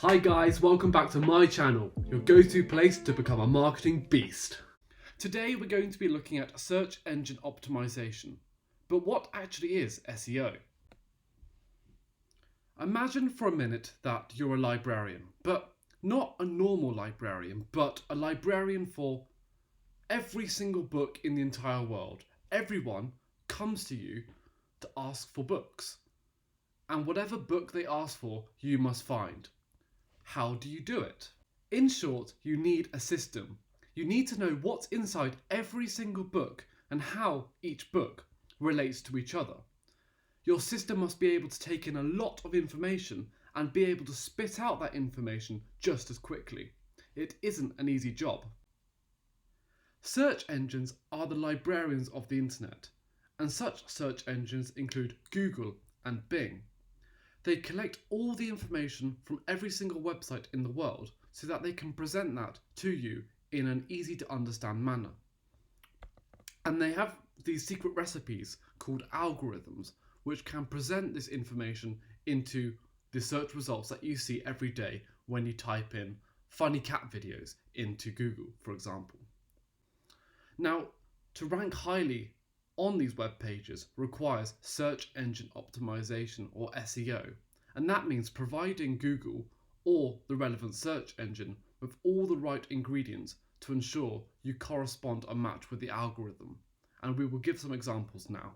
Hi guys, welcome back to my channel, your go-to place to become a marketing beast. Today we're going to be looking at search engine optimization. But what actually is SEO? Imagine for a minute that you're a librarian, but not a normal librarian, but a librarian for every single book in the entire world. Everyone comes to you to ask for books. And whatever book they ask for, you must find. How do you do it? In short, you need a system. You need to know what's inside every single book and how each book relates to each other. Your system must be able to take in a lot of information and be able to spit out that information just as quickly. It isn't an easy job. Search engines are the librarians of the internet, and such search engines include Google and Bing. They collect all the information from every single website in the world so that they can present that to you in an easy to understand manner. And they have these secret recipes called algorithms which can present this information into the search results that you see every day when you type in funny cat videos into Google, for example. Now, to rank highly on these web pages requires search engine optimization, or SEO, and that means providing Google or the relevant search engine with all the right ingredients to ensure you correspond and match with the algorithm, and we will give some examples now.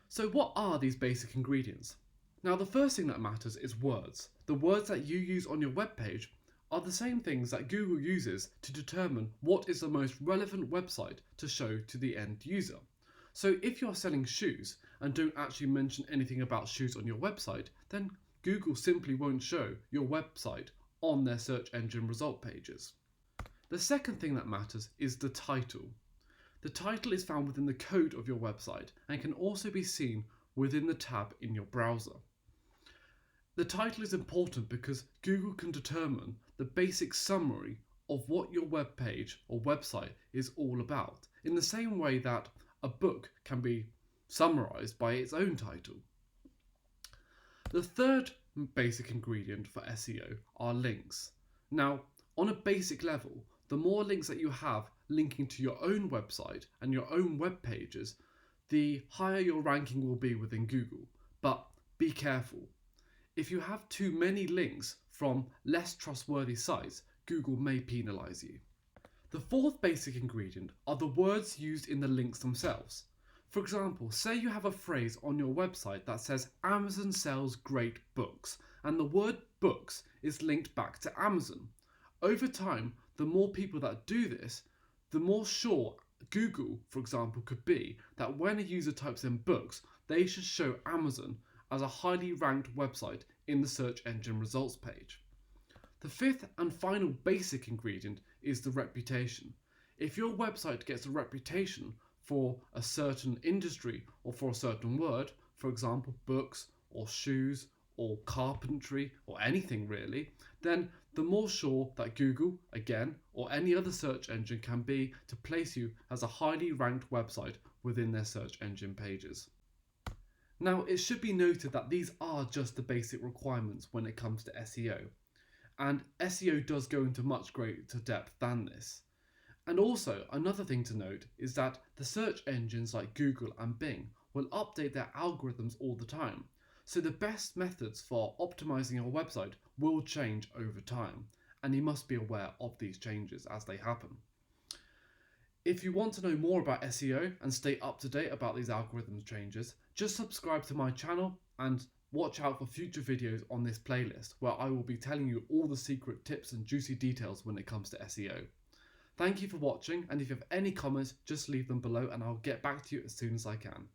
So what are these basic ingredients? Now, the first thing that matters is words. The words that you use on your web page are the same things that Google uses to determine what is the most relevant website to show to the end user. So if you're selling shoes and don't actually mention anything about shoes on your website, then Google simply won't show your website on their search engine result pages. The second thing that matters is the title. The title is found within the code of your website and can also be seen within the tab in your browser. The title is important because Google can determine the basic summary of what your web page or website is all about, in the same way that a book can be summarized by its own title. The third basic ingredient for SEO are links. Now, on a basic level, the more links that you have linking to your own website and your own web pages, the higher your ranking will be within Google. But be careful. If you have too many links from less trustworthy sites, Google may penalize you. The fourth basic ingredient are the words used in the links themselves. For example, say you have a phrase on your website that says Amazon sells great books, and the word books is linked back to Amazon. Over time, the more people that do this, the more sure Google, for example, could be that when a user types in books, they should show Amazon as a highly ranked website in the search engine results page. The fifth and final basic ingredient is the reputation. If your website gets a reputation for a certain industry or for a certain word, for example books or shoes or carpentry or anything really, then the more sure that Google, again, or any other search engine can be to place you as a highly ranked website within their search engine pages. Now, it should be noted that these are just the basic requirements when it comes to SEO, and SEO does go into much greater depth than this. And also, another thing to note is that the search engines like Google and Bing will update their algorithms all the time, so the best methods for optimizing your website will change over time, and you must be aware of these changes as they happen. If you want to know more about SEO and stay up to date about these algorithm changes, just subscribe to my channel and watch out for future videos on this playlist where I will be telling you all the secret tips and juicy details when it comes to SEO. Thank you for watching, and if you have any comments, just leave them below and I'll get back to you as soon as I can.